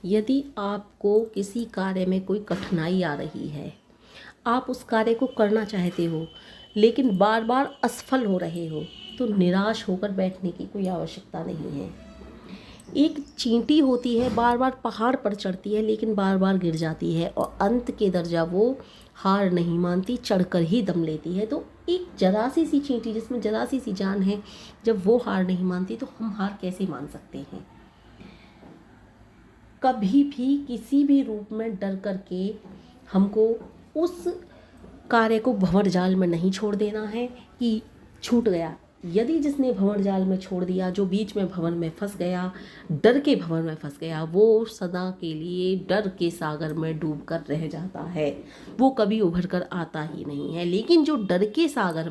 यदि आपको किसी कार्य में कोई कठिनाई आ रही है, आप उस कार्य को करना चाहते हो लेकिन बार बार असफल हो रहे हो, तो निराश होकर बैठने की कोई आवश्यकता नहीं है। एक चींटी होती है, बार बार पहाड़ पर चढ़ती है लेकिन बार बार गिर जाती है और अंत के दर्जा वो हार नहीं मानती, चढ़कर ही दम लेती है। तो एक जरा सी चींटी जिसमें जरा सी जान है, जब वो हार नहीं मानती तो हम हार कैसे मान सकते हैं। कभी भी किसी भी रूप में डर करके हमको उस कार्य को भंवर जाल में नहीं छोड़ देना है कि छूट गया। यदि जिसने भंवर जाल में छोड़ दिया, जो बीच में भंवर में फंस गया, डर के भंवर में फंस गया, वो सदा के लिए डर के सागर में डूब कर रह जाता है, वो कभी उभर कर आता ही नहीं है। लेकिन जो डर के सागर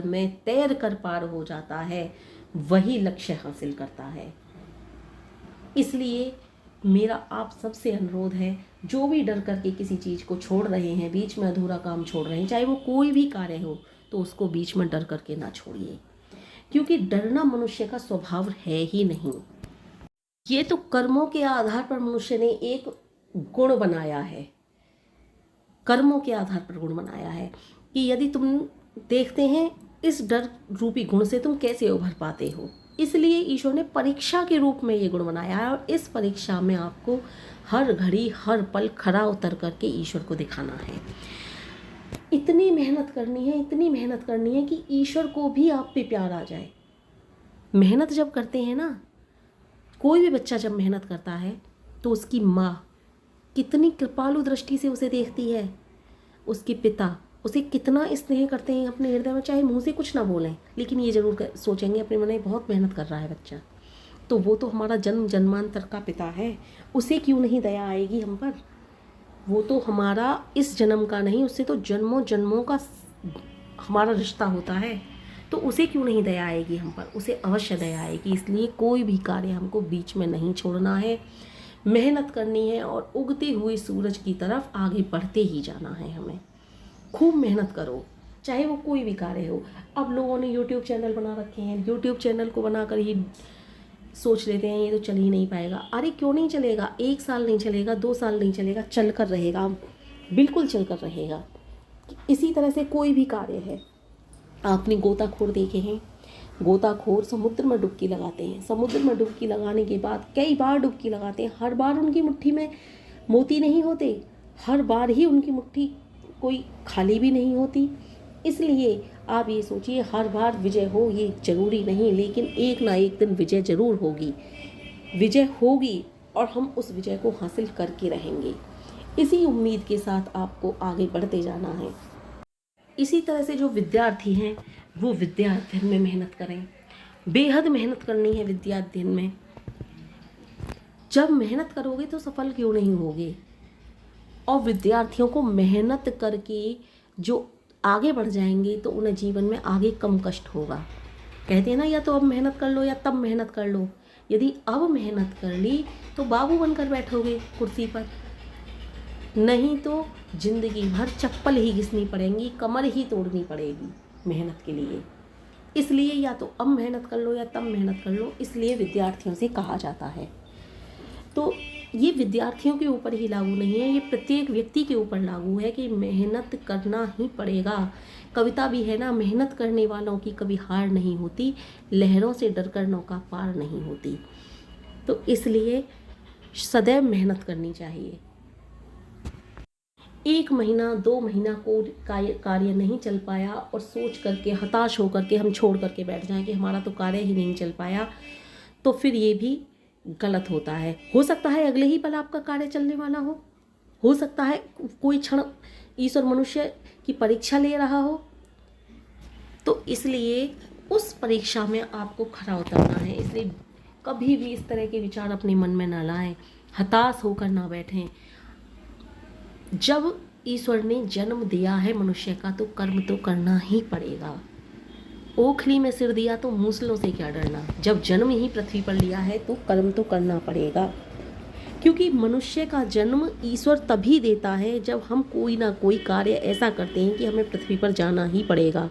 में तैर कर पार हो जाता है, वही लक्ष्य हासिल करता है। इसलिए मेरा आप सबसे अनुरोध है, जो भी डर करके किसी चीज़ को छोड़ रहे हैं, बीच में अधूरा काम छोड़ रहे हैं, चाहे वो कोई भी कार्य हो, तो उसको बीच में डर करके ना छोड़िए, क्योंकि डरना मनुष्य का स्वभाव है ही नहीं। ये तो कर्मों के आधार पर मनुष्य ने एक गुण बनाया है, कर्मों के आधार पर गुण बनाया है कि यदि तुम देखते हैं इस डर रूपी गुण से तुम कैसे उभर पाते हो। इसलिए ईश्वर ने परीक्षा के रूप में ये गुण बनाया है और इस परीक्षा में आपको हर घड़ी हर पल खरा उतर करके ईश्वर को दिखाना है। इतनी मेहनत करनी है कि ईश्वर को भी आप पे प्यार आ जाए। मेहनत जब करते हैं ना, कोई भी बच्चा जब मेहनत करता है तो उसकी माँ कितनी कृपालु दृष्टि से उसे देखती है, उसके पिता उसे कितना स्नेह करते हैं अपने हृदय में, चाहे मुंह से कुछ ना बोलें लेकिन ये जरूर सोचेंगे अपने मन में बहुत मेहनत कर रहा है बच्चा, तो वो तो हमारा जन्म जन्मांतर का पिता है, उसे क्यों नहीं दया आएगी हम पर। वो तो हमारा इस जन्म का नहीं, उससे तो जन्मों जन्मों का हमारा रिश्ता होता है, तो उसे क्यों नहीं दया आएगी हम पर, उसे अवश्य दया आएगी। इसलिए कोई भी कार्य हमको बीच में नहीं छोड़ना है, मेहनत करनी है और उगते हुए सूरज की तरफ आगे बढ़ते ही जाना है। हमें खूब मेहनत करो, चाहे वो कोई भी कार्य हो। अब लोगों ने यूट्यूब चैनल बना रखे हैं, यूट्यूब चैनल को बनाकर ही सोच लेते हैं ये तो चल ही नहीं पाएगा। अरे क्यों नहीं चलेगा, 1 साल नहीं चलेगा, 2 साल नहीं चलेगा, चल कर रहेगा, बिल्कुल चल कर रहेगा। इसी तरह से कोई भी कार्य है, आपने गोताखोर देखे हैं, गोताखोर समुद्र में डुबकी लगाते हैं, समुद्र में डुबकी लगाने के बाद कई बार डुबकी लगाते हैं, हर बार उनकी मुट्ठी में मोती नहीं होते, हर बार ही उनकी मुट्ठी कोई खाली भी नहीं होती। इसलिए आप ये सोचिए, हर बार विजय हो ये जरूरी नहीं, लेकिन एक ना एक दिन विजय जरूर होगी, विजय होगी और हम उस विजय को हासिल करके रहेंगे। इसी उम्मीद के साथ आपको आगे बढ़ते जाना है। इसी तरह से जो विद्यार्थी हैं वो विद्या अध्ययन में मेहनत करें, बेहद मेहनत करनी है विद्या अध्ययन में। जब मेहनत करोगे तो सफल क्यों नहीं होगे। और विद्यार्थियों को मेहनत करके जो आगे बढ़ जाएंगे तो उन्हें जीवन में आगे कम कष्ट होगा। कहते हैं ना, या तो अब मेहनत कर लो या तब मेहनत कर लो। यदि अब मेहनत कर ली तो बाबू बनकर बैठोगे कुर्सी पर, नहीं तो जिंदगी भर चप्पल ही घिसनी पड़ेगी, कमर ही तोड़नी पड़ेगी मेहनत के लिए। इसलिए या तो अब मेहनत कर लो या तब मेहनत कर लो, इसलिए विद्यार्थियों से कहा जाता है। तो ये विद्यार्थियों के ऊपर ही लागू नहीं है, ये प्रत्येक व्यक्ति के ऊपर लागू है कि मेहनत करना ही पड़ेगा। कविता भी है ना, मेहनत करने वालों की कभी हार नहीं होती, लहरों से डरकर नौका पार नहीं होती। तो इसलिए सदैव मेहनत करनी चाहिए। 1 महीना 2 महीना को कार्य नहीं चल पाया और सोच करके हताश होकर के हम छोड़ करके बैठ जाएं कि हमारा तो कार्य ही नहीं चल पाया, तो फिर ये भी गलत होता है। हो सकता है अगले ही पल आपका कार्य चलने वाला हो सकता है कोई क्षण ईश्वर मनुष्य की परीक्षा ले रहा हो, तो इसलिए उस परीक्षा में आपको खरा उतरना है। इसलिए कभी भी इस तरह के विचार अपने मन में ना लाएं, हताश होकर ना बैठें। जब ईश्वर ने जन्म दिया है मनुष्य का तो कर्म तो करना ही पड़ेगा। ओखली में सिर दिया तो मूसलों से क्या डरना। जब जन्म ही पृथ्वी पर लिया है तो कर्म तो करना पड़ेगा। क्योंकि मनुष्य का जन्म ईश्वर तभी देता है जब हम कोई ना कोई कार्य ऐसा करते हैं कि हमें पृथ्वी पर जाना ही पड़ेगा।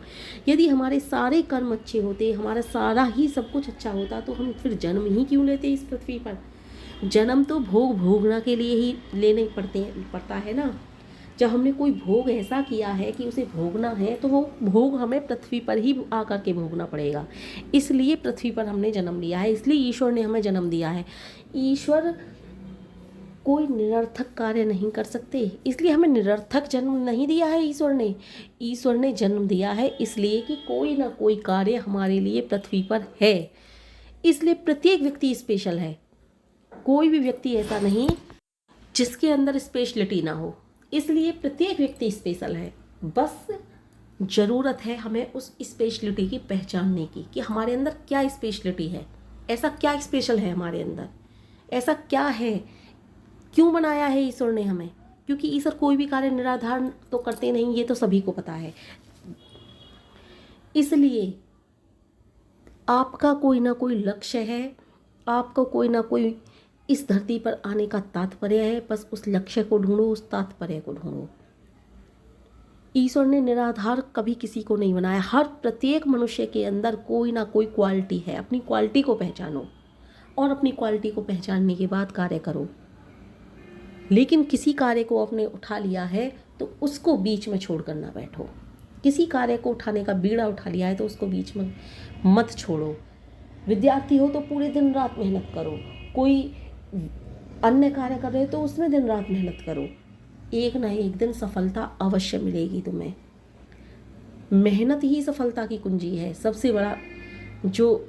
यदि हमारे सारे कर्म अच्छे होते, हमारा सारा ही सब कुछ अच्छा होता, तो हम फिर जन्म ही क्यों लेते इस पृथ्वी पर। जन्म तो भोगना के लिए ही लेने पड़ता है ना। जब हमने कोई भोग ऐसा किया है कि उसे भोगना है, तो वो भोग हमें पृथ्वी पर ही आकर के भोगना पड़ेगा। इसलिए पृथ्वी पर हमने जन्म लिया है, इसलिए ईश्वर ने हमें जन्म दिया है। ईश्वर कोई निरर्थक कार्य नहीं कर सकते, इसलिए हमें निरर्थक जन्म नहीं दिया है ईश्वर ने जन्म दिया है इसलिए कि कोई ना कोई कार्य हमारे लिए पृथ्वी पर है। इसलिए प्रत्येक व्यक्ति स्पेशल है। कोई भी व्यक्ति ऐसा नहीं जिसके अंदर स्पेशलिटी ना हो, इसलिए प्रत्येक व्यक्ति स्पेशल है। बस ज़रूरत है हमें उस स्पेशलिटी की पहचानने की कि हमारे अंदर क्या स्पेशलिटी है, ऐसा क्या स्पेशल है हमारे अंदर, ऐसा क्या है, क्यों बनाया है ईश्वर ने हमें। क्योंकि ईश्वर कोई भी कार्य निराधार तो करते नहीं, ये तो सभी को पता है। इसलिए आपका कोई ना कोई लक्ष्य है, आपको कोई ना कोई इस धरती पर आने का तात्पर्य है। बस उस लक्ष्य को ढूंढो, उस तात्पर्य को ढूंढो। ईश्वर ने निराधार कभी किसी को नहीं बनाया। हर प्रत्येक मनुष्य के अंदर कोई ना कोई क्वालिटी है। अपनी क्वालिटी को पहचानो और अपनी क्वालिटी को पहचानने के बाद कार्य करो। लेकिन किसी कार्य को आपने उठा लिया है तो उसको बीच में छोड़ कर ना बैठो। किसी कार्य को उठाने का बीड़ा उठा लिया है तो उसको बीच में मत छोड़ो। विद्यार्थी हो तो पूरे दिन रात मेहनत करो, कोई अन्य कार्य कर रहे हो तो उसमें दिन रात मेहनत करो। एक ना एक दिन सफलता अवश्य मिलेगी तुम्हें। मेहनत ही सफलता की कुंजी है। सबसे बड़ा जो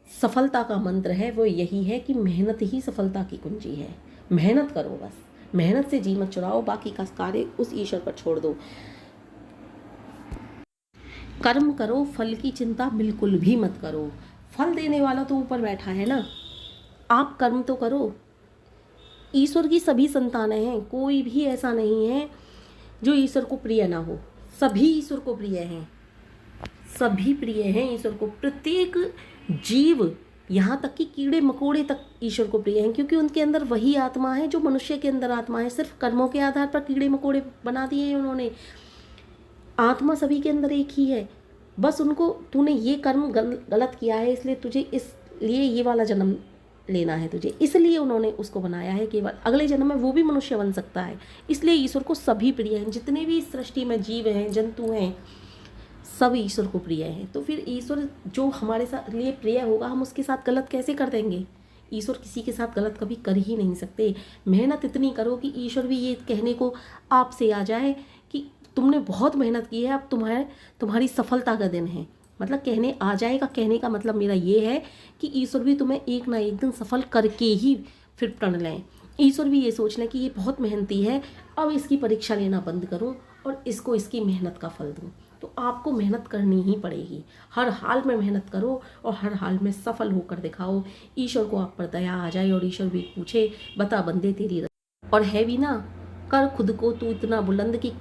सफलता का मंत्र है वो यही है कि मेहनत ही सफलता की कुंजी है। मेहनत करो, बस मेहनत से जी मत चुराओ, बाकी का कार्य उस ईश्वर पर छोड़ दो। कर्म करो, फल की चिंता बिल्कुल भी मत करो। फल देने वाला तो ऊपर बैठा है ना, आप कर्म तो करो। ईश्वर की सभी संतानें हैं, कोई भी ऐसा नहीं है जो ईश्वर को प्रिय ना हो। सभी ईश्वर को प्रिय हैं, सभी प्रिय हैं ईश्वर को। प्रत्येक जीव, यहाँ तक कि कीड़े मकोड़े तक ईश्वर को प्रिय हैं, क्योंकि उनके अंदर वही आत्मा है जो मनुष्य के अंदर आत्मा है। सिर्फ कर्मों के आधार पर कीड़े मकोड़े बना दिए हैं उन्होंने। आत्मा सभी के अंदर एक ही है। बस उनको तूने ये कर्म गलत किया है, इसलिए तुझे इसलिए ये वाला जन्म लेना है तुझे, इसलिए उन्होंने उसको बनाया है। केवल अगले जन्म में वो भी मनुष्य बन सकता है। इसलिए ईश्वर को सभी प्रिय हैं। जितने भी इस सृष्टि में जीव हैं, जंतु हैं, सब ईश्वर को प्रिय हैं। तो फिर ईश्वर जो हमारे साथ लिए प्रिय होगा, हम उसके साथ गलत कैसे कर देंगे। ईश्वर किसी के साथ गलत कभी कर ही नहीं सकते। मेहनत इतनी करो कि ईश्वर भी ये कहने को आपसे आ जाए कि तुमने बहुत मेहनत की है, अब तुम्हारी सफलता का दिन है। मतलब कहने आ जाएगा, कहने का मतलब मेरा ये है कि ईश्वर भी तुम्हें एक ना एक दिन सफल करके ही फिर प्रण लें। ईश्वर भी ये सोच लें कि ये बहुत मेहनती है, अब इसकी परीक्षा लेना बंद करूं और इसको इसकी मेहनत का फल दूं। तो आपको मेहनत करनी ही पड़ेगी। हर हाल में मेहनत करो और हर हाल में सफल होकर दिखाओ। ईश्वर को आप पर दया आ जाए और ईश्वर भी पूछे, बता बंदे तेरी रजा। और है भी ना, कर खुद को तू इतना बुलंद कि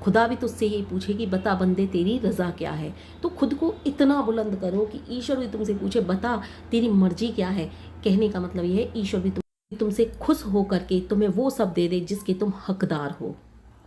खुदा भी तुझसे ये पूछे कि बता बंदे तेरी रजा क्या है। तो खुद को इतना बुलंद करो कि ईश्वर भी तुमसे पूछे, बता तेरी मर्जी क्या है। कहने का मतलब ये है ईश्वर भी तुमसे खुश हो करके तुम्हें वो सब दे दे जिसके तुम हकदार हो।